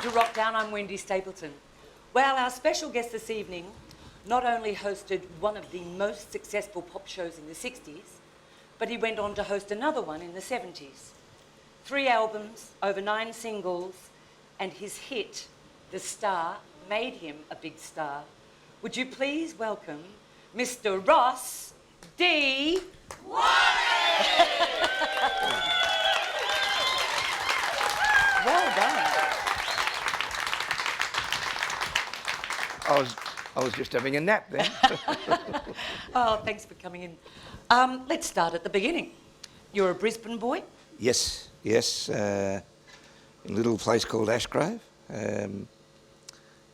to Wrokdown. I'm Wendy Stapleton. Well, our special guest this evening not only hosted one of the most successful pop shows in the 60s, but he went on to host another one in the 70s. 3 albums, over 9 singles, and his hit, The Star, made him a big star. Would you please welcome Mr. Ross D Wyllie? Well done. I was just having a nap then. Oh, thanks for coming in. Let's start at the beginning. You're a Brisbane boy? Yes. In a little place called Ashgrove in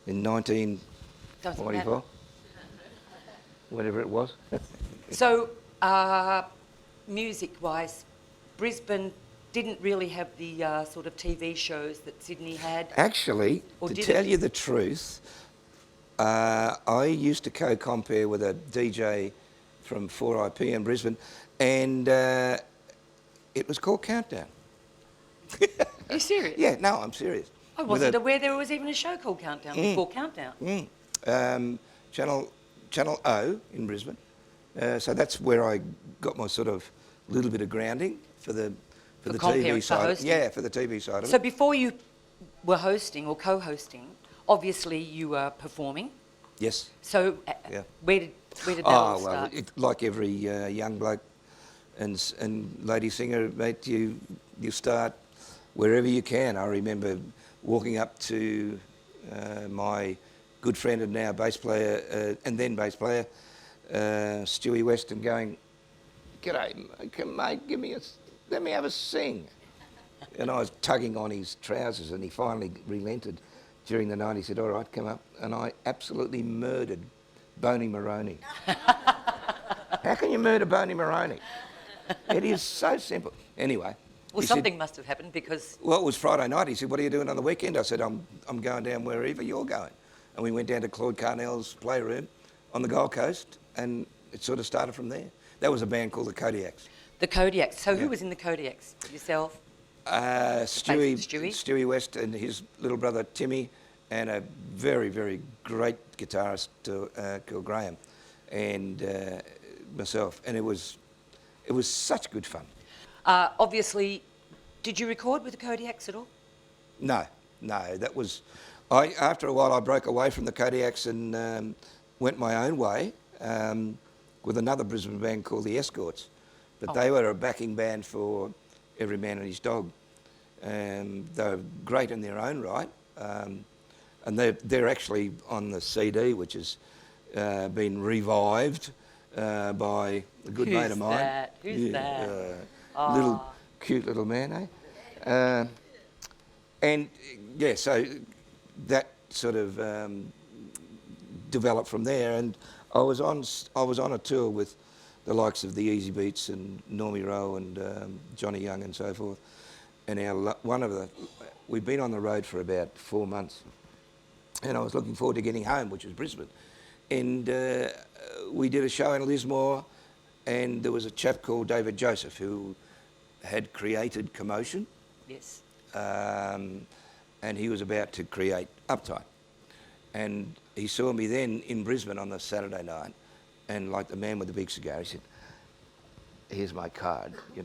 1944, whatever it was. So, music-wise, Brisbane didn't really have the sort of TV shows that Sydney had? Actually, Or to did tell it? you the truth, I used to compere with a DJ from 4IP in Brisbane, and it was called Countdown. Are you serious? Yeah, no, I'm serious. I wasn't aware there was even a show called Countdown before Countdown. Channel O in Brisbane. So that's where I got my sort of little bit of grounding for the TV side. hosting. Yeah, for the TV side of So it. before you were hosting or co-hosting, obviously you were performing. Yes. So Yeah. where did that all well, start? like every young bloke and lady singer, mate, you start wherever you can. I remember walking up to my good friend and now bass player, and then bass player, Stewie West, and going, "G'day, mate, let me have a sing." And I was tugging on his trousers, and he finally relented during the night. He said, "All right, come up." And I absolutely murdered Boney Maroney. How can you murder Boney Maroney? It is so simple. Anyway. Well, he something said, must have happened because... well, it was Friday night. He said, "What are you doing on the weekend?" I said, I'm going down wherever you're going. And we went down to Claude Carnell's playroom on the Gold Coast, and it sort of started from there. That was a band called the Kodiaks. The Kodiaks. So Yeah. who was in the Kodiaks? Yourself? Stewie West and his little brother Timmy, and a very, very great guitarist called Graham, and myself. And it was such good fun. Obviously, did you record with the Kodiaks at all? No, that was... after a while I broke away from the Kodiaks and went my own way with another Brisbane band called the Escorts. But they were a backing band for Every Man and His Dog. They were great in their own right. And they're actually on the CD, which has been revived by a good mate of mine. Who's that? Little cute little man, eh? And yeah, so that sort of developed from there, and I was on a tour with the likes of the Easy Beats and Normie Rowe and Johnny Young and so forth. And we'd been on the road for about 4 months, and I was looking forward to getting home, which was Brisbane. And we did a show in Lismore, and there was a chap called David Joseph who had created Commotion. Yes. And he was about to create Uptime. And he saw me then in Brisbane on the Saturday night, and like the man with the big cigar, he said, "Here's my card, you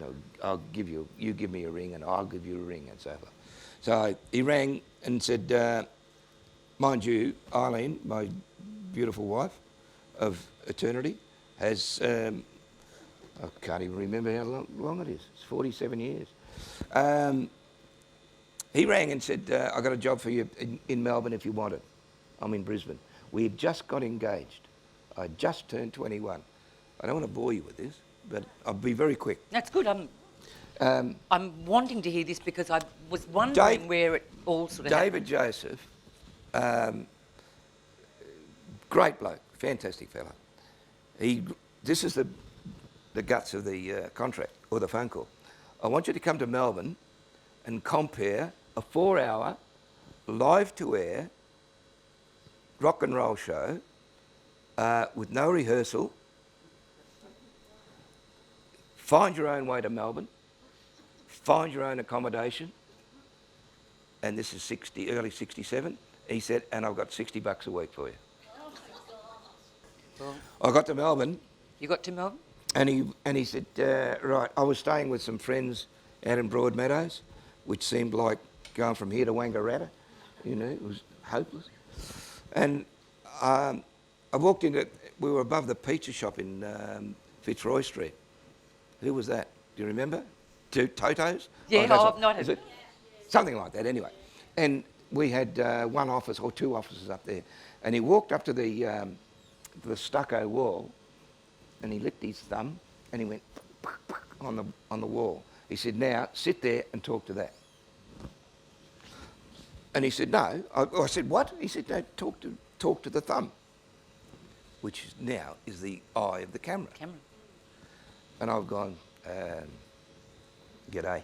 give me a ring and I'll give you a ring," and so forth. So he rang and said, mind you, Eileen, my beautiful wife of eternity, has, I can't even remember how long it is, it's 47 years. He rang and said, "I got a job for you in Melbourne if you want it." I'm in Brisbane. We had just got engaged. I just turned 21. I don't want to bore you with this, but I'll be very quick. That's good. I'm wanting to hear this because I was wondering where it all sort of David Joseph, great bloke, fantastic fella. This is the guts of the contract or the phone call. "I want you to come to Melbourne and compere a 4-hour live-to-air rock and roll show with no rehearsal. Find your own way to Melbourne, find your own accommodation, and this is early 67. He said, and I've got $60 a week for you. Well, I got to Melbourne, you got to Melbourne? and he said, right, I was staying with some friends out in Broadmeadows, which seemed like going from here to Wangaratta. You know, it was hopeless. And I walked into, we were above the pizza shop in Fitzroy Street. Who was that? Do you remember? Toto's? Yeah, that's not is it? Something like that, anyway. And we had one office or two offices up there. And he walked up to the stucco wall, and he licked his thumb, and he went on the wall. He said, now, sit there and talk to that. And he said, no. I said, what? He said, no, talk to the thumb, which now is the eye of the camera. And I've gone, g'day.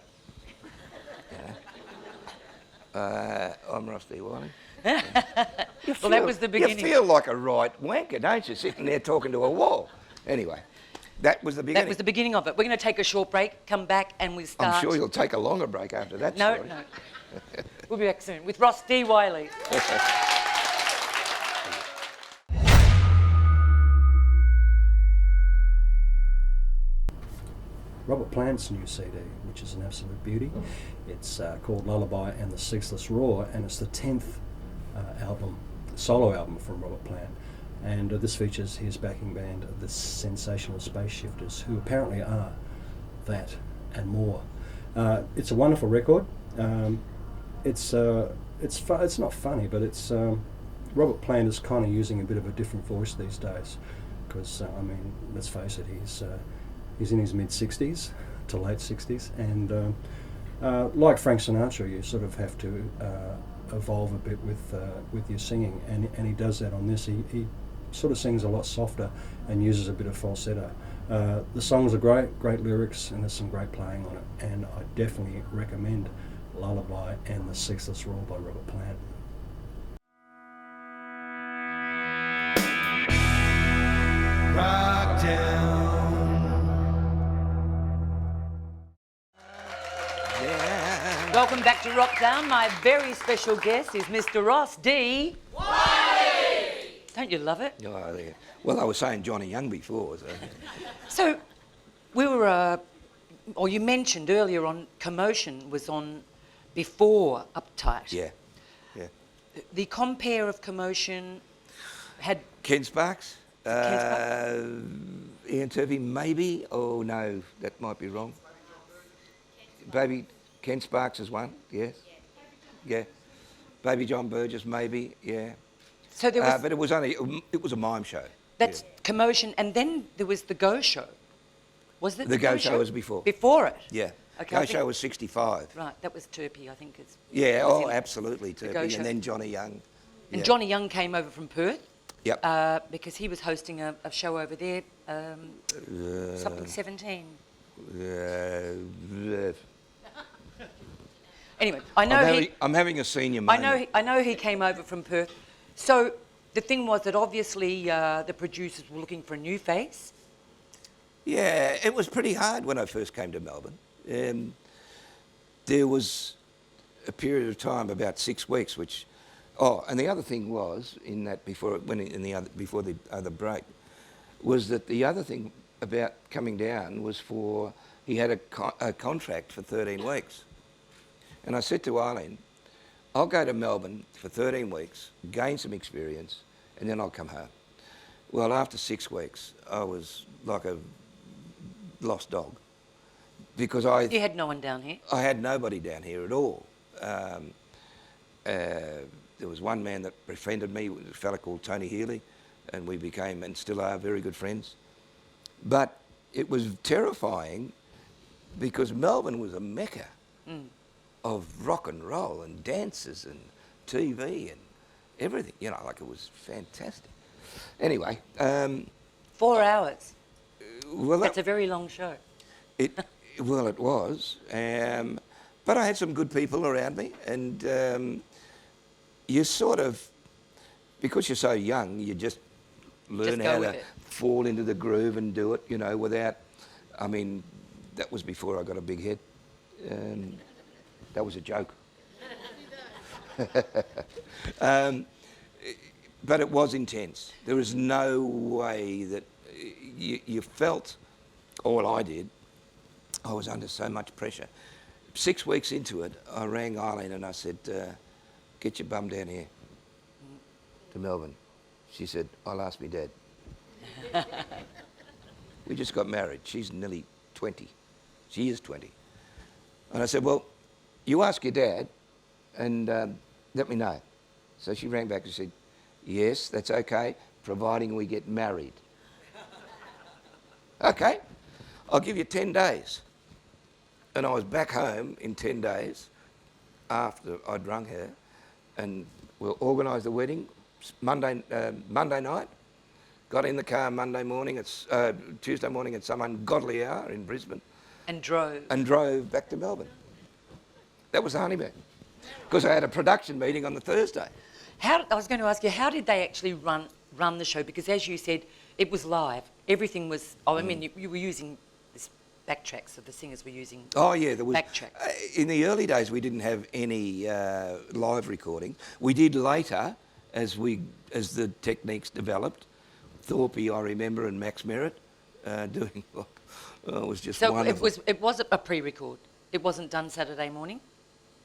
I'm Ross D Wyllie. Well, that was the beginning. You feel like a right wanker, don't you, sitting there talking to a wall? Anyway, that was the beginning. That was the beginning of it. We're going to take a short break, come back, and we start. I'm sure you'll take a longer break after that story. No. We'll be back soon with Ross D Wyllie. Robert Plant's new CD, which is an absolute beauty. It's called Lullaby and the Ceaseless Roar, and it's the 10th solo album from Robert Plant. And this features his backing band, the Sensational Space Shifters, who apparently are that and more. It's a wonderful record. It's not funny, but it's Robert Plant is kind of using a bit of a different voice these days, because I mean, let's face it, he's in his mid-60s to late 60s, and like Frank Sinatra, you sort of have to evolve a bit with your singing, and he does that on this. He sort of sings a lot softer and uses a bit of falsetto. The songs are great lyrics, and there's some great playing on it, and I definitely recommend Lullaby and the Ceaseless Roar by Robert Plant. Wrokdown. Welcome back to Wrokdown. My very special guest is Mr. Ross D Wyllie. Don't you love it? Oh, yeah. Well, I was saying Johnny Young before. So, we were, or you mentioned earlier on, Commotion was on before Uptight. Yeah. The compere of Commotion had... Ken Sparks? Ian Turvey, maybe? Oh, no, that might be wrong. Baby Ken Sparks is one, yes. Yeah. Baby John Burgess, maybe, yeah. So there was... but it was a mime show. That's Commotion, and then there was the Go Show. Was it the Go Show was before. Before it? Yeah. Okay, Go Show was 65. Right, that was Turpie, I think. Absolutely, Turpie. And then Johnny Young. And yeah. Johnny Young came over from Perth. Yep. Because he was hosting a show over there, something 17. Anyway, I know I'm having a senior moment. I know he came over from Perth. So the thing was that obviously the producers were looking for a new face. Yeah, it was pretty hard when I first came to Melbourne. There was a period of time, about 6 weeks, which... Oh, and the other thing was, in that before the other break, was that the other thing about coming down was he had a contract for 13 weeks. And I said to Arlene, I'll go to Melbourne for 13 weeks, gain some experience, and then I'll come home. Well, after 6 weeks, I was like a lost dog, because You had no one down here? I had nobody down here at all. There was one man that befriended me, a fella called Tony Healy, and we became, and still are, very good friends. But it was terrifying, because Melbourne was a mecca of rock and roll and dances and TV and everything. You know, like, it was fantastic. Anyway. 4 hours. Well, that's a very long show. It was. But I had some good people around me, and you sort of, because you're so young, you just learn how to fall into the groove and do it, you know, without... I mean, that was before I got a big head. That was a joke. But it was intense. There was no way that you felt, or I did, I was under so much pressure. 6 weeks into it, I rang Eileen and I said, get your bum down here to Melbourne. She said, I'll ask me dad. We just got married. She's nearly 20. She is 20. And I said, well, you ask your dad and let me know. So she rang back and said, yes, that's okay, providing we get married. Okay, I'll give you 10 days. And I was back home in 10 days after I'd rung her, and we'll organise the wedding Monday night. Got in the car Monday morning, Tuesday morning at some ungodly hour in Brisbane. And drove. And drove back to Melbourne. That was the honeymoon. Because I had a production meeting on the Thursday. I was going to ask you, how did they actually run the show? Because as you said, it was live. Everything was, I mean, you were using this backtrack, so the singers were using there was backtrack. In the early days, we didn't have any live recording. We did later, as the techniques developed. Thorpe, I remember, and Max Merritt doing. It was just wonderful. So it was a pre-record. It wasn't done Saturday morning.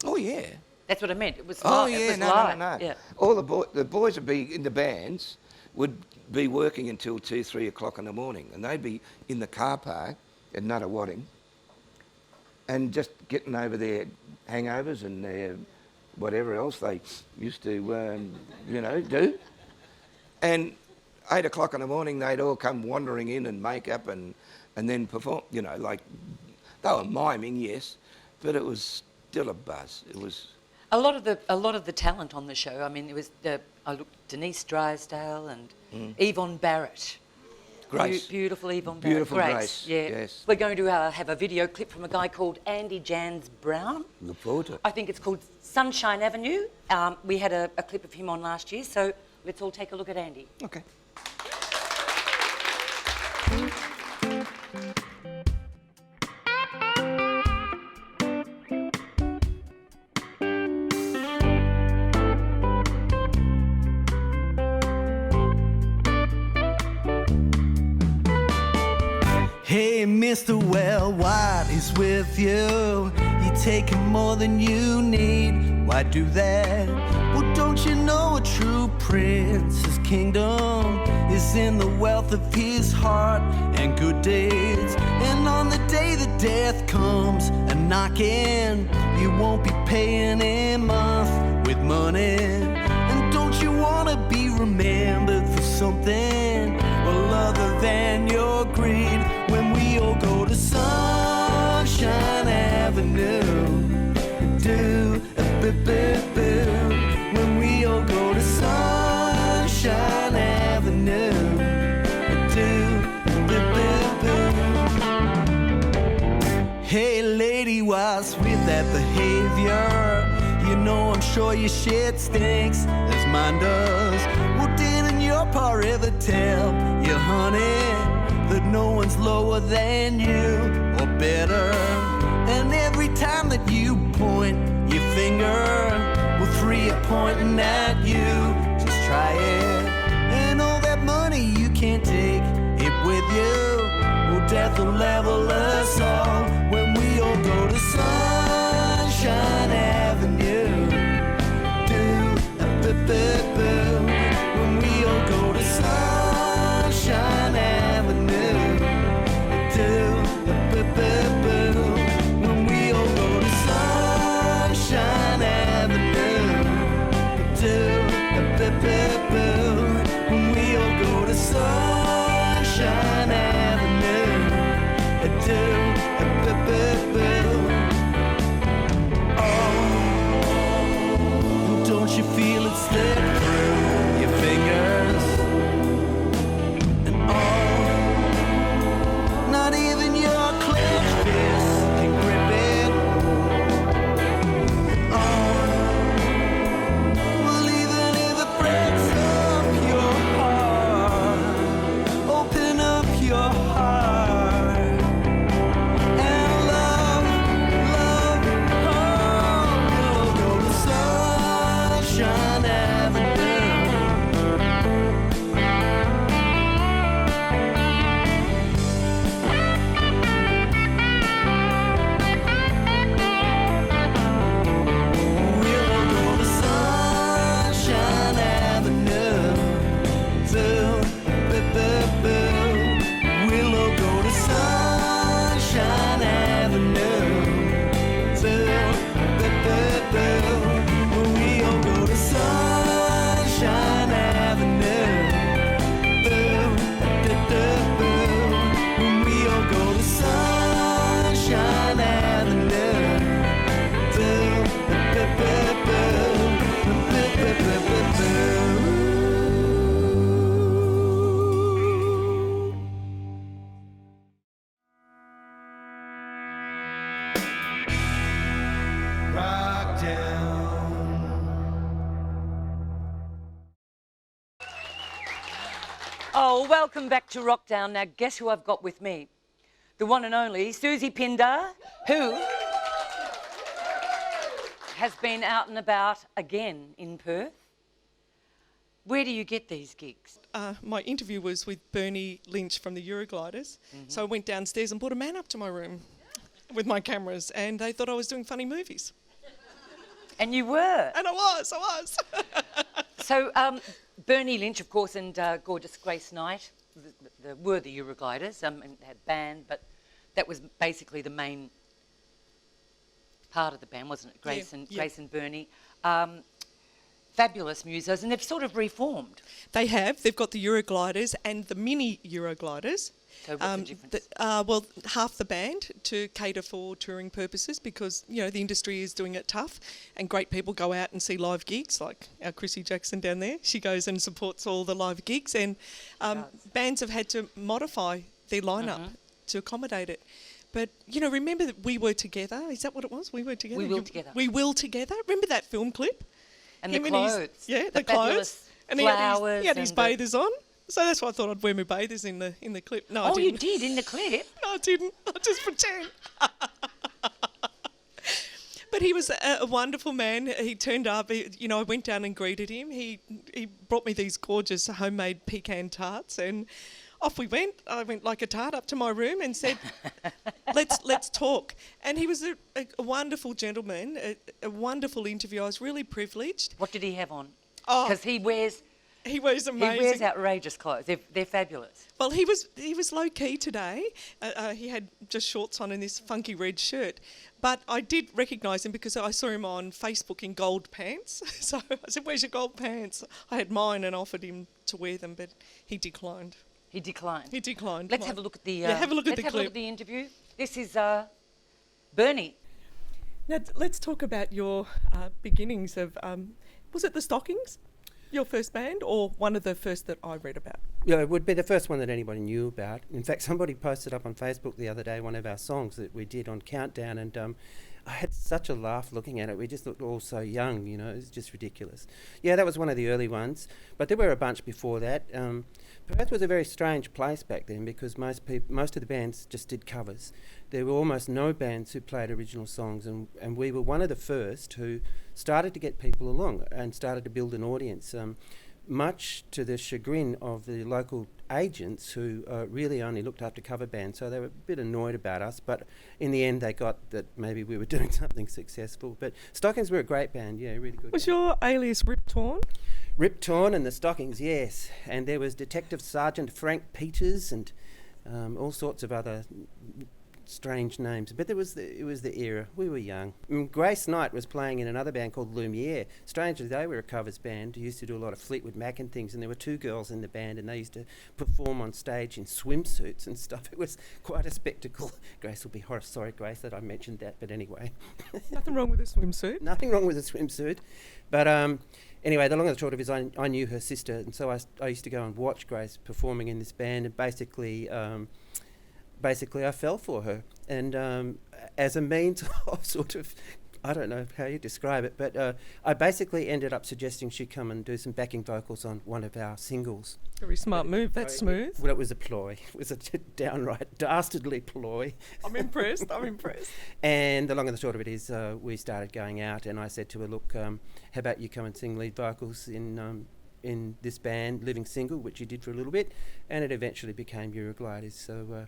Oh yeah. That's what I meant. It was Oh live. yeah, It was no. Yeah. All the boys would be in the bands, would be working until 2, 3 o'clock in the morning, and they'd be in the car park at Nuttawading, and just getting over their hangovers and their whatever else they used to, do. And 8 o'clock in the morning, they'd all come wandering in and make up and then perform. Like they were miming, yes, but it was still a buzz. It was. A lot of the talent on the show. I mean, it was I looked Denise Drysdale and Yvonne Barrett. Grace. Beautiful Yvonne Barrett. Beautiful Grace. Yeah. Yes. We're going to have a video clip from a guy called Andy Jans Brown. Look forward to it. I think it's called Sunshine Avenue. We had a clip of him on last year, so let's all take a look at Andy. Okay. Hey, Mr. Well, what is with you? You're taking more than you need. Why do that? Well, don't you know a true prince's kingdom is in the wealth of his heart and good deeds? And on the day that death comes a-knocking, you won't be paying him off with money. And don't you want to be remembered for something, well, other than your greed? When we all go to Sunshine Avenue, when we all go to Sunshine Avenue, Hey lady, what's with that behavior? You know I'm sure your shit stinks as mine does. Well, didn't your pa ever tell you, honey, that no one's lower than you or better? And every time that you point your finger, well, 3 are pointing at you. Just try it. And all that money you can't take it with you. Well, death will level us all when we all go to Sunshine Avenue. When we all go to Sunshine Avenue. When we all go to Sunshine Avenue. When we all go to Sunshine Avenue. Oh, don't you feel it slip through your fingers? And oh, not even your clenched fist can grip it. Oh, well, even if it breaks up, Oh, welcome back to Wrokdown. Now, guess who I've got with me? The one and only Soozie Pinder, who has been out and about again in Perth. Where do you get these gigs? My interview was with Bernie Lynch from the Eurogliders. So I went downstairs and brought a man up to my room with my cameras, and they thought I was doing funny movies. And you were. And I was. So Bernie Lynch, of course, and gorgeous Grace Knight were the Eurogliders, and had band, but that was basically the main part of the band, wasn't it? Grace and Bernie. Fabulous musos, and they've sort of reformed. They have. They've got the Eurogliders and the mini Eurogliders. So what's the difference? Well, half the band to cater for touring purposes, because, you know, the industry is doing it tough and great people go out and see live gigs, like our Chrissy Jackson down there. She goes and supports all the live gigs, and bands have had to modify their lineup to accommodate it. But, you know, remember that We Were Together? Is that what it was? We Were Together? We Will Together. We Will Together. Remember that film clip? And the clothes. The clothes. And he had his bathers on. So that's why I thought I'd wear my bathers in the clip. No, I didn't. Oh, you did in the clip? No, I didn't. I just pretend. But he was a wonderful man. He turned up. I went down and greeted him. He brought me these gorgeous homemade pecan tarts, and off we went. I went like a tart up to my room and said, let's talk. And he was a wonderful gentleman, a wonderful interview. I was really privileged. What did he have on? Oh, Because he wears amazing. He wears outrageous clothes. They're fabulous. Well, he was low key today. He had just shorts on and this funky red shirt. But I did recognise him because I saw him on Facebook in gold pants. So I said, "Where's your gold pants?" I had mine and offered him to wear them, but he declined. He declined. Let's have a look at the. have a look at the clip. Let's have a look at the interview. This is Bernie. Now let's talk about your beginnings of. Was it the Stockings? Your first band, or one of the first that I read about? Yeah, it would be the first one that anybody knew about. In fact, somebody posted up on Facebook the other day one of our songs that we did on Countdown, and I had such a laugh looking at it. We just looked all so young, you know, it was just ridiculous. Yeah, that was one of the early ones, but there were a bunch before that. Perth was a very strange place back then because most of the bands just did covers. There were almost no bands who played original songs, and we were one of the first who started to get people along and started to build an audience, much to the chagrin of the local agents who really only looked after cover bands, so they were a bit annoyed about us, but in the end they got that maybe we were doing something successful. But Stockings were a great band, yeah, really good. Was your alias Rip Torn? Rip Torn and the Stockings, yes, and there was Detective Sergeant Frank Peters and all sorts of other strange names, but it was the era. We were young. Grace Knight was playing in another band called Lumiere. Strangely, they were a covers band who used to do a lot of Fleetwood Mac and things, and there were two girls in the band, and they used to perform on stage in swimsuits and stuff. It was quite a spectacle. Grace will be sorry, Grace, that I mentioned that, but anyway. Nothing wrong with a swimsuit. Nothing wrong with a swimsuit, but anyway, the long and the short of it is I knew her sister, and so I used to go and watch Grace performing in this band, and basically I fell for her, and as a means of sort of, I don't know how you describe it, but I basically ended up suggesting she come and do some backing vocals on one of our singles. Very smart move. That's smooth. Well, it was a ploy. It was a downright dastardly ploy. I'm impressed. And the long and the short of it is we started going out, and I said to her, look, how about you come and sing lead vocals in this band, Living Single, which you did for a little bit, and it eventually became Eurogliders. So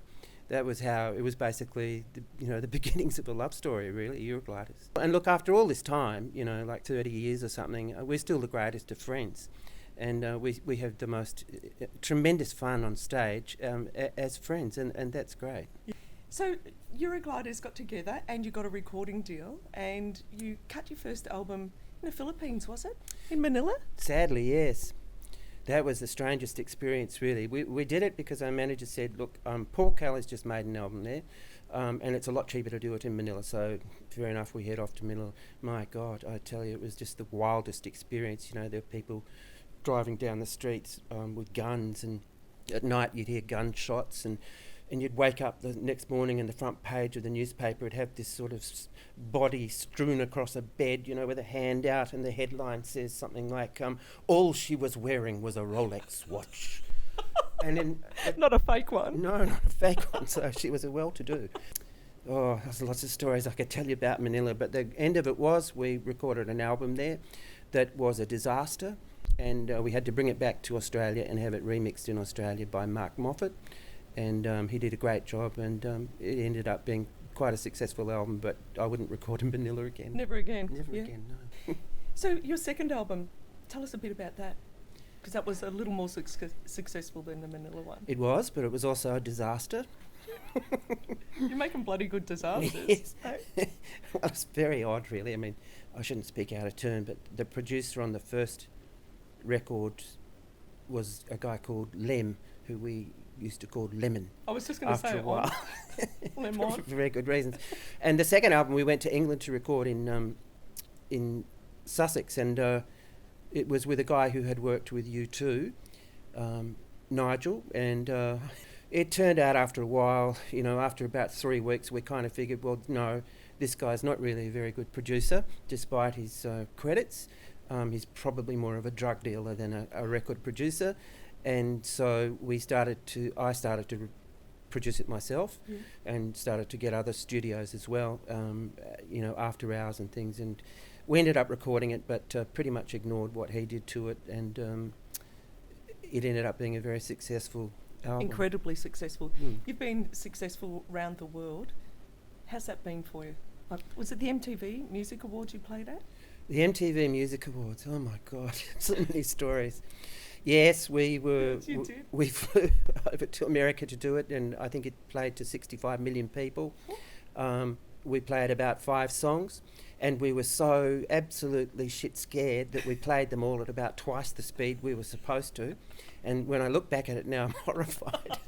that was how it was basically, the beginnings of a love story, really, Eurogliders. And look, after all this time, like 30 years or something, we're still the greatest of friends. And we have the most tremendous fun on stage as friends, and that's great. So Eurogliders got together and you got a recording deal, and you cut your first album in the Philippines, was it? In Manila? Sadly, yes. That was the strangest experience, really. We did it because our manager said, look, Paul Kelly's just made an album there, and it's a lot cheaper to do it in Manila. So fair enough, we head off to Manila. My God, I tell you, it was just the wildest experience. There were people driving down the streets with guns, and at night you'd hear gunshots, and you'd wake up the next morning and the front page of the newspaper would have this sort of body strewn across a bed, with a hand out, and the headline says something like, all she was wearing was a Rolex watch. And then Not a fake one. no, not a fake one. So she was a well-to-do. Oh, there's lots of stories I could tell you about Manila, but the end of it was we recorded an album there that was a disaster, and we had to bring it back to Australia and have it remixed in Australia by Mark Moffat, and he did a great job, and it ended up being quite a successful album, but I wouldn't record in Manila again. Never again. Never Yeah. again, no. So your second album, tell us a bit about that, because that was a little more successful than the Manila one. It was, but it was also a disaster. You're making bloody good disasters. Yes. eh? Well, it's very odd, really. I mean, I shouldn't speak out of turn, but the producer on the first record was a guy called Lem, who we used to call Lemon. I was just going to After say a while, Lemon. for very good reasons. And the second album, we went to England to record in Sussex, and it was with a guy who had worked with U2, Nigel, and it turned out after a while, you know, after about 3 weeks, we kind of figured, well, no, this guy's not really a very good producer, despite his credits. He's probably more of a drug dealer than a record producer. And so I started to produce it myself, and started to get other studios as well, you know, after hours and things. And we ended up recording it, but pretty much ignored what he did to it. And it ended up being a very successful album. Incredibly successful. Mm. You've been successful around the world. How's that been for you? Like, was it the MTV Music Awards you played at? The MTV Music Awards. Oh my God, so many stories. Yes, we were. Yes, you did. We flew over to America to do it, and I think it played to 65 million people. We played about 5 songs, and we were so absolutely shit scared that we played them all at about twice the speed we were supposed to. And when I look back at it now, I'm horrified.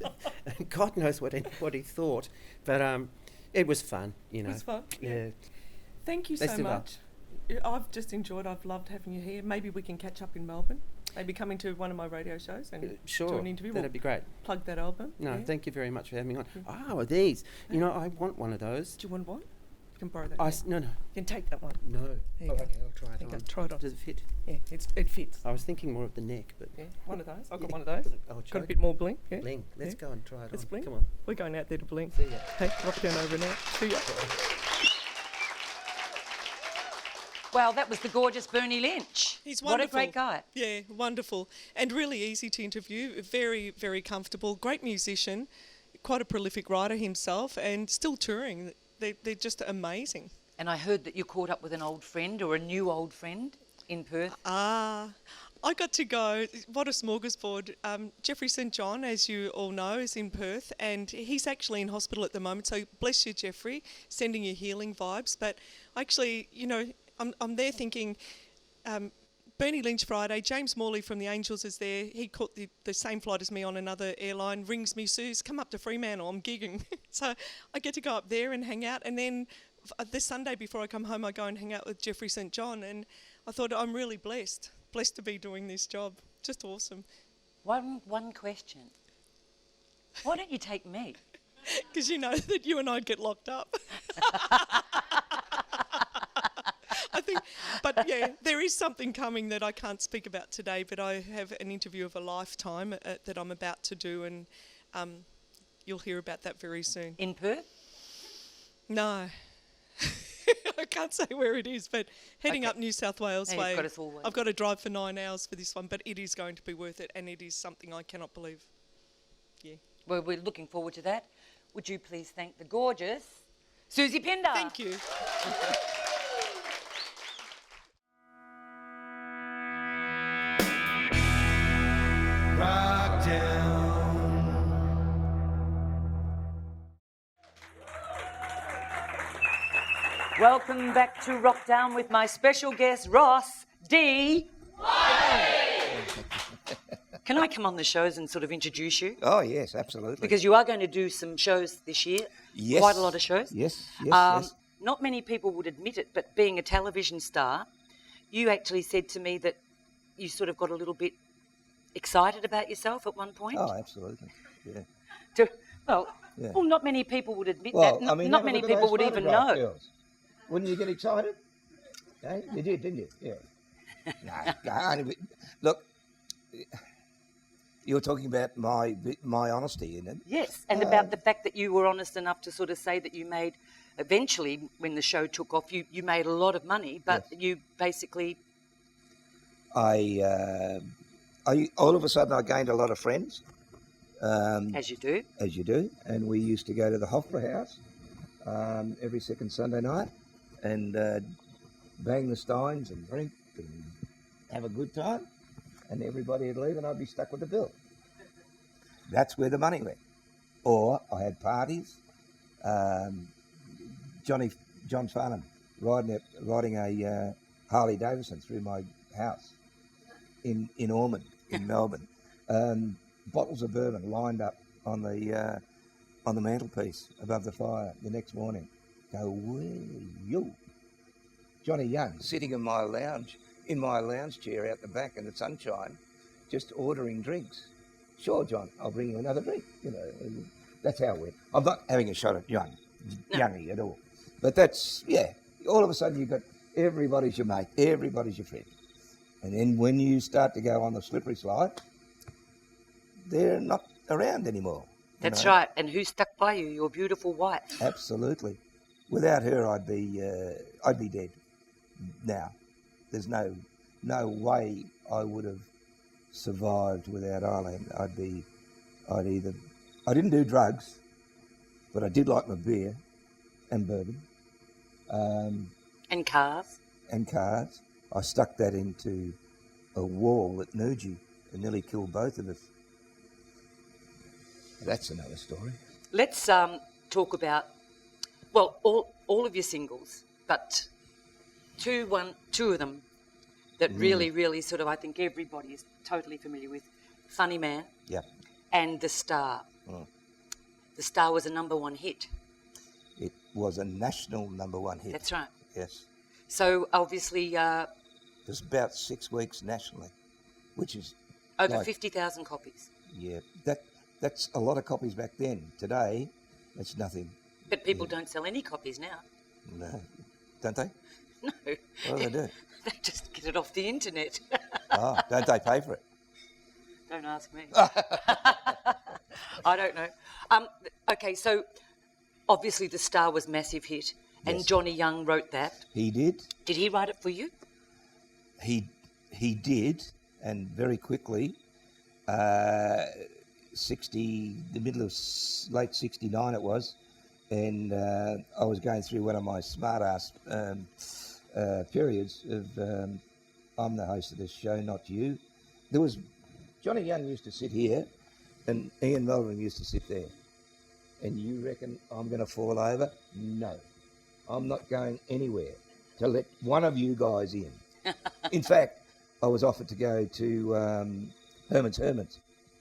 And God knows what anybody thought, but it was fun, you know. It was fun. Yeah. Thank you Best so of luck. much. I've just enjoyed. I've loved having you here. Maybe we can catch up in Melbourne. Maybe coming to one of my radio shows and do Sure, an interview. that'd be great. Plug that album. No, yeah. thank you very much for having me on. Oh, these. You know, I want one of those. Do you want one? You can borrow that. No. You can take that one. No. There you Oh, go. okay, I'll try it There you on. go, try it on. Does it fit? Yeah, it fits. I was thinking more of the neck, but... Yeah, one of those. I've got one of those. Oh, Got a choke. bit more bling. Yeah. Bling. Let's Yeah. go and try it Let's on. bling. Come on. We're going out there to bling. See ya. Hey, drop down over now. See ya. Well, that was the gorgeous Bernie Lynch. He's What wonderful. a great guy. Yeah, wonderful. And really easy to interview. Very, very comfortable. Great musician. Quite a prolific writer himself, and still touring. They're just amazing. And I heard that you caught up with an old friend or a new old friend in Perth. I got to go, what a smorgasbord. Jeffrey St John, as you all know, is in Perth, and he's actually in hospital at the moment, so bless you, Jeffrey, sending you healing vibes. But actually, you know, I'm there thinking, Bernie Lynch Friday, James Morley from the Angels is there. He caught the same flight as me on another airline, rings me, Suze, come up to Fremantle, I'm gigging. So I get to go up there and hang out, and then this Sunday before I come home, I go and hang out with Jeffrey St John, and I thought, I'm really blessed to be doing this job. Just awesome. One question. Why don't you take me? Because you know that you and I'd get locked up. I think, but yeah, there is something coming that I can't speak about today, but I have an interview of a lifetime that I'm about to do, and you'll hear about that very soon. In Perth? No. I can't say where it is, but heading Okay. up New South Wales Now way. you've got us all waiting. I've got to drive for 9 hours for this one, but it is going to be worth it, and it is something I cannot believe. Yeah. Well, we're looking forward to that. Would you please thank the gorgeous Soozie Pinder? Thank you. Welcome back to Wrokdown with my special guest, Ross D Wyllie. Can I come on the shows and sort of introduce you? Oh, yes, absolutely. Because you are going to do some shows this year. Yes. Quite a lot of shows. Yes, yes. Not many people would admit it, but being a television star, you actually said to me that you sort of got a little bit excited about yourself at one point. Oh, absolutely. Yeah. Well, not many people would admit Well, that. I mean, Not have a many look at people those would even photograph know. girls. Wouldn't you get excited? Eh? You did, didn't you? Yeah. No, look, You're talking about my honesty in it. Yes, and about the fact that you were honest enough to sort of say that you made, eventually, when the show took off, you made a lot of money, but you basically... I all of a sudden I gained a lot of friends. As you do. As you do. And we used to go to the Hofbräu House every second Sunday night and bang the steins and drink and have a good time. And everybody would leave and I'd be stuck with the bill. That's where the money went. Or I had parties. John Swan riding a Harley Davidson through my house in Ormond, in Melbourne. Bottles of bourbon lined up on the mantelpiece above the fire the next morning. Go, wee, you. Johnny Young sitting in my lounge chair out the back in the sunshine, just ordering drinks. Sure, John, I'll bring you another drink. You know, that's how it went. I'm not having a shot at Youngie at all. But that's, yeah, all of a sudden you've got everybody's your mate, everybody's your friend. And then when you start to go on the slippery slide, they're not around anymore. That's right. And who stuck by you? Your beautiful wife. Absolutely. Without her, I'd be dead now. There's no way I would have survived without Eileen. I didn't do drugs, but I did like my beer and bourbon. And cars. And cars. I stuck that into a wall at Nujie and nearly killed both of us. That's another story. Let's talk about, well, all of your singles, but two of them that really sort of, I think everybody is totally familiar with. Funny Man. Yeah. And The Star. Mm. The Star was a #1 hit. It was a national #1 hit. That's right. Yes. So obviously... it was about 6 weeks nationally, which is... Over 50,000 copies. Yeah, that's a lot of copies back then. Today, that's nothing. But people don't sell any copies now. No, don't they? No. What do they do? They just get it off the internet. Oh, don't they pay for it? Don't ask me. I don't know. Okay, so obviously The Star was massive hit, and Yes. Johnny Young wrote that. He did. Did he write it for you? He did, and very quickly, the middle of late '69 it was, and I was going through one of my smart-ass periods of I'm the host of this show, not you. There was Johnny Young used to sit here, and Ian Melvin used to sit there. And you reckon I'm going to fall over? No, I'm not going anywhere to let one of you guys in. In fact, I was offered to go to Herman's,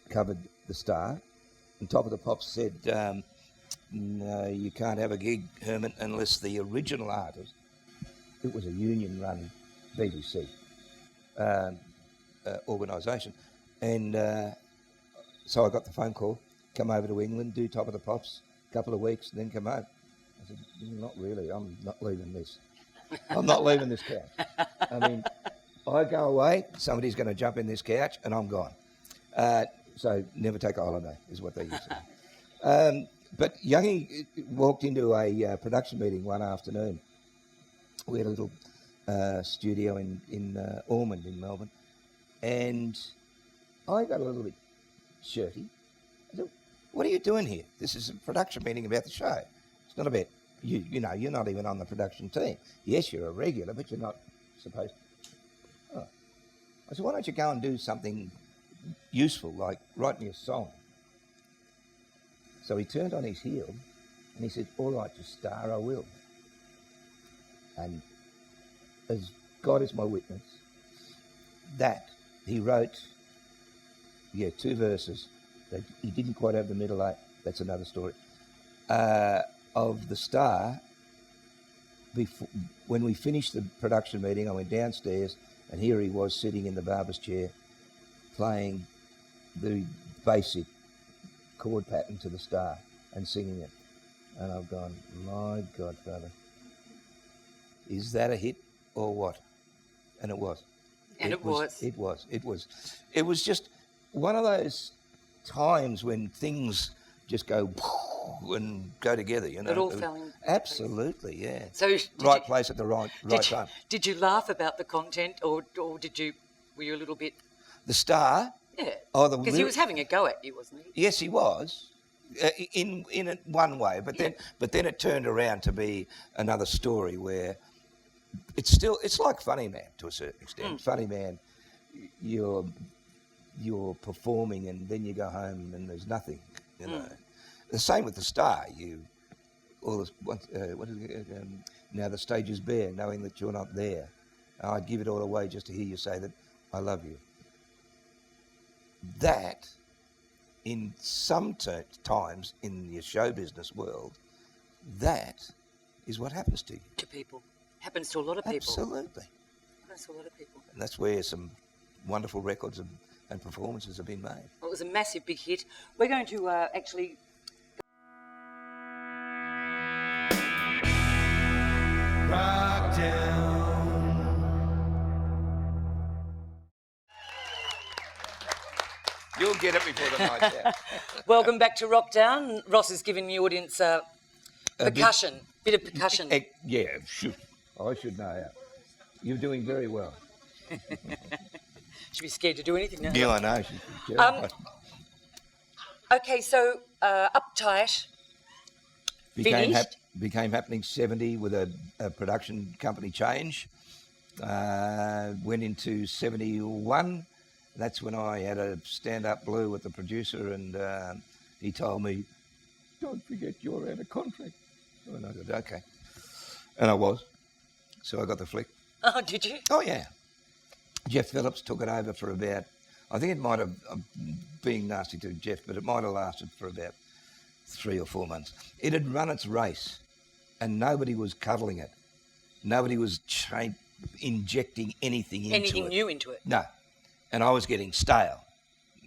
covered The Star, and Top of the Pops said, no, you can't have a gig, Herman, unless the original artist, it was a union-run BBC organisation, and so I got the phone call, come over to England, do Top of the Pops, a couple of weeks, and then come home. I said, not really, I'm not leaving this. I'm not leaving this couch. I mean, I go away, somebody's going to jump in this couch, and I'm gone. So never take a holiday, is what they used to say. But Youngie walked into a production meeting one afternoon. We had a little studio in Ormond in Melbourne, and I got a little bit shirty. I said, what are you doing here? This is a production meeting about the show. It's not about, you know, you're not even on the production team. Yes, you're a regular, but you're not supposed to. Oh. I said, why don't you go and do something useful, like write me a song? So he turned on his heel and he said, all right, you star, I will. And as God is my witness, that he wrote, 2 verses. That he didn't quite have the middle eight. That's another story. Of The Star, when we finished the production meeting, I went downstairs and here he was sitting in the barber's chair playing the basic chord pattern to The Star and singing it. And I've gone, my Godfather, is that a hit or what? And it was. And it was. It was just, one of those times when things just go and go together, you know. It all fell in Absolutely, yeah. So right place at the right time. Did you laugh about the content, or were you a little bit? The Star. Yeah. Oh, because he was having a go at you, wasn't he? Yes, he was. In one way, but then it turned around to be another story where it's like Funny Man to a certain extent. Funny Man, you're performing and then you go home and there's nothing, you know. The same with the Star. Now the stage is bare, knowing that you're not there. I'd give it all away just to hear you say that I love you. That, in some times in your show business world, that is what happens to you. To people. Happens to a lot of people. Absolutely. Happens to a lot of people. And that's where some wonderful records and performances have been made. Well, it was a massive big hit. We're going to actually... Wrokdown. You'll get it before the night's out. Welcome back to Wrokdown. Ross is giving the audience percussion, bit of percussion. Yeah, shoot. I should know how. You're doing very well. Should be scared to do anything now. Yeah, I know. She's terrified. Okay, so Uptight finished. Became Happening 70 with a production company change. Went into 71. That's when I had a stand-up blue with the producer, and he told me, "Don't forget you're out of contract." And I said, "Okay." And I was. So I got the flick. Oh, did you? Oh, yeah. Jeff Phillips took it over for about, I think it might have, being nasty to Jeff, but it might have lasted for about 3 or 4 months. It had run its race and nobody was cuddling it. Nobody was injecting anything into it. Anything new into it? No. And I was getting stale,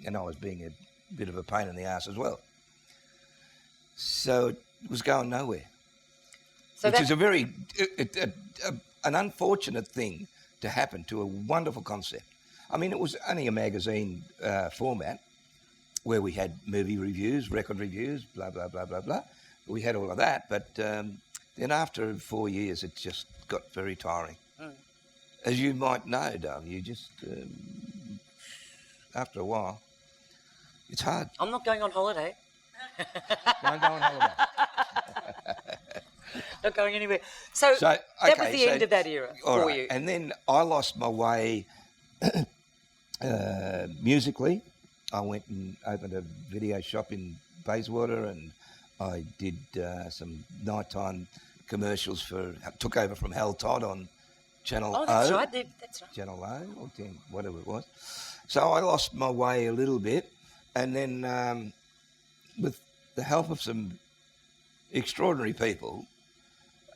and I was being a bit of a pain in the ass as well. So it was going nowhere, which is a very an unfortunate thing to happen to a wonderful concept. I mean, it was only a magazine format where we had movie reviews, record reviews, blah, blah, blah, blah, blah. We had all of that, but then after 4 years, it just got very tiring. As you might know, Doug, you just... after a while, it's hard. I'm not going on holiday. Don't go on holiday. Not going anywhere. So that was the end of that era for you. And then I lost my way musically. I went and opened a video shop in Bayswater, and I did some nighttime commercials took over from Hal Todd on Channel O. That's right. That's right. Channel O or 10, whatever it was. So I lost my way a little bit, and then with the help of some extraordinary people,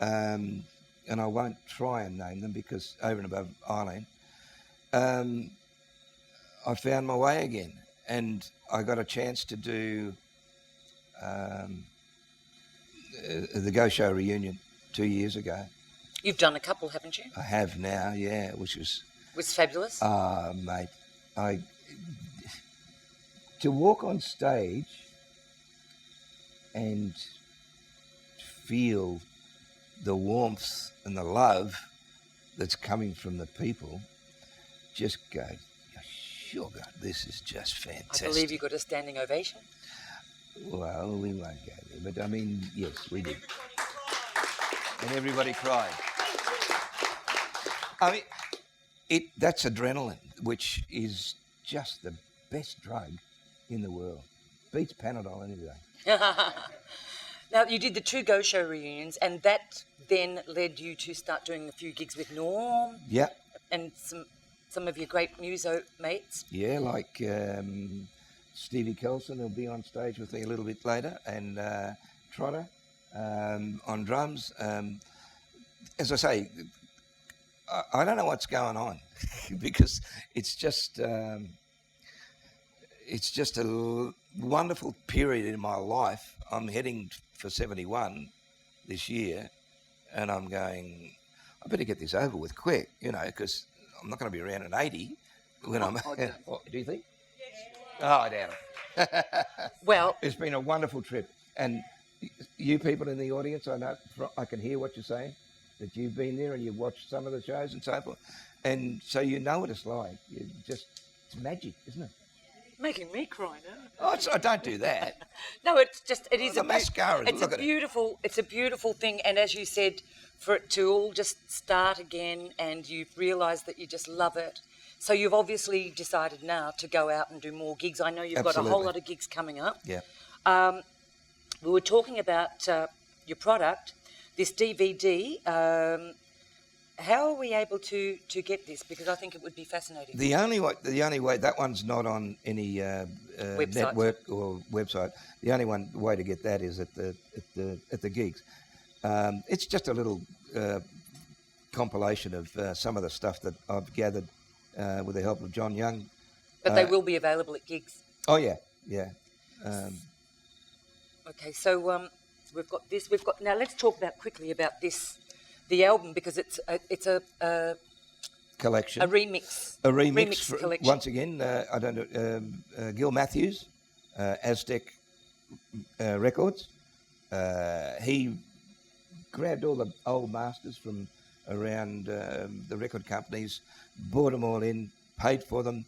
and I won't try and name them because over and above Eileen, I found my way again, and I got a chance to do the Go Show reunion 2 years ago. You've done a couple, haven't you? I have now, yeah, which was fabulous. Mate, to walk on stage and feel the warmth and the love that's coming from the people, just go, sure, God, this is just fantastic. I believe you got a standing ovation. Well, we won't go there, but I mean, yes, we did. And everybody cried. I mean, that's adrenaline, which is just the best drug in the world. Beats Panadol any day. Now, you did the 2 Go Show reunions, and that then led you to start doing a few gigs with Norm. Yeah. And some of your great muso mates. Yeah, like Stevie Kelson will be on stage with me a little bit later, and Trotter on drums. As I say, I don't know what's going on because it's just a wonderful period in my life. I'm heading for 71 this year, and I'm going, I better get this over with quick, you know, because I'm not going to be around at 80 when I'm... Oh, yeah. Do you think? Oh, damn. Well, It's been a wonderful trip. And you people in the audience, I know, I can hear what you're saying, that you've been there and you've watched some of the shows and so forth. And so you know what it's like. It's magic, isn't it? making me cry now. Oh, I don't do that. No, it is The mascara, It's look a at it. beautiful thing. And as you said, for it to all just start again, and you've realised that you just love it. So you've obviously decided now to go out and do more gigs. I know you've got a whole Absolutely. lot of gigs coming up. Yeah. We were talking about your product, this DVD. How are we able to get this? Because I think it would be fascinating. The only way that one's not on any network or website. The only way to get that is at the gigs. It's just a little compilation of some of the stuff that I've gathered with the help of John Young. But they will be available at gigs. Oh yeah. Okay, so we've got this. Now let's talk quickly about this, the album, because it's a Collection. a remix. A remix collection. once again. I don't know. Gil Matthews, Aztec Records. He grabbed all the old masters from around the record companies, bought them all in, paid for them,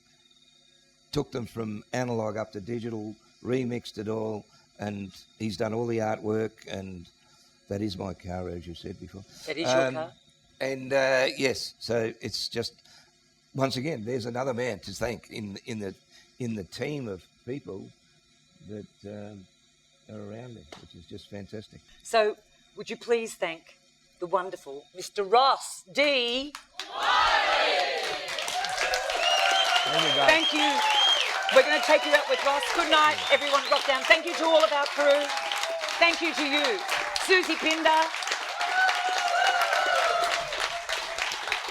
took them from analog up to digital, remixed it all, and he's done all the artwork. And that is my car, as you said before. That is your car. And yes, so it's just, once again, there's another man to thank in the team of people that are around me, which is just fantastic. So would you please thank the wonderful Mr. Ross D Wyllie. There we go. Thank you. We're going to take you out with Ross. Good night, everyone at Wrokdown. Thank you to all of our crew. Thank you to you, Soozie Pinder.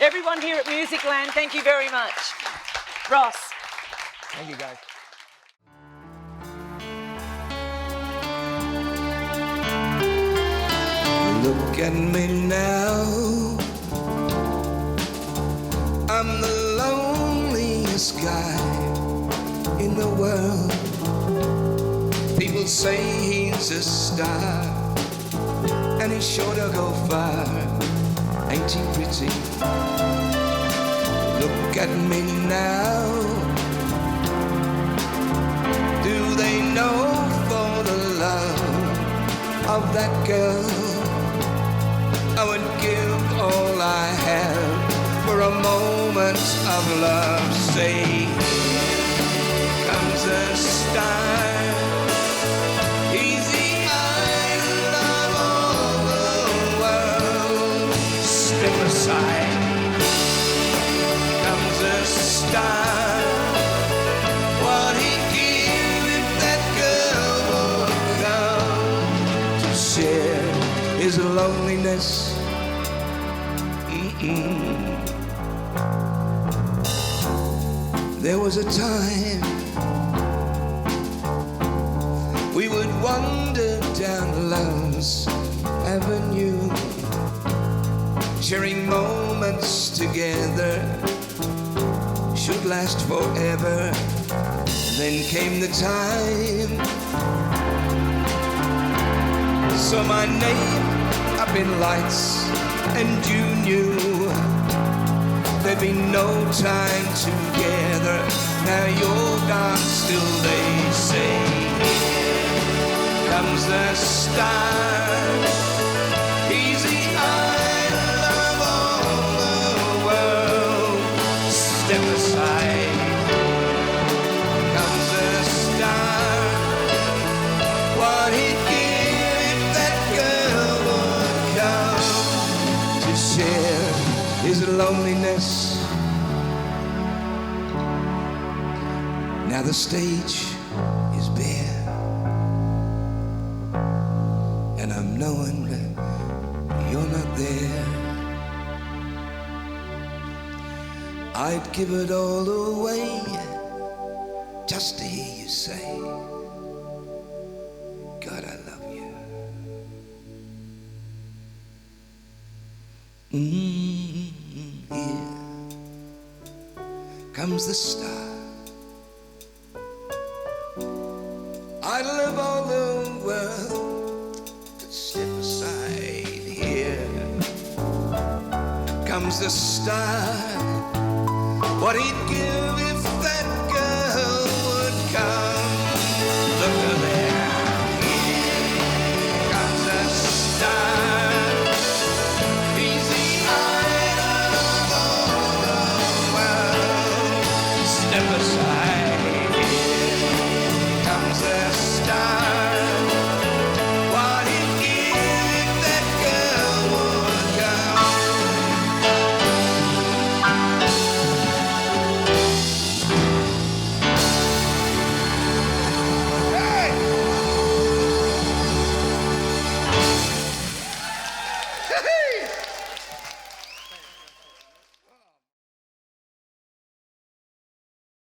Everyone here at Musicland, thank you very much. Ross. Thank you, guys. Look at me now. I'm the loneliest guy in the world. People say he's a star, and he's sure to go far. Ain't he pretty? Look at me now. Do they know for the love of that girl I would give all I have for a moment of love? Say, here comes a star. He's the idol of all the world. Step aside. Comes a star. What he'd give if that girl would come to share his loneliness. There was a time we would wander down love's avenue, sharing moments together should last forever. Then came the time, saw my name up in lights, and you knew there'd be no time together. Now you're gone, still they say, here comes the star. He's the idol of all the world. Step aside. Comes the star. What he'd give if that girl would come to share his loneliness. Now the stage is bare, and I'm knowing that you're not there. I'd give it all away just to hear you say, God, I love you. Here comes the star. idol of all the world could step aside. Here comes the star, what he'd give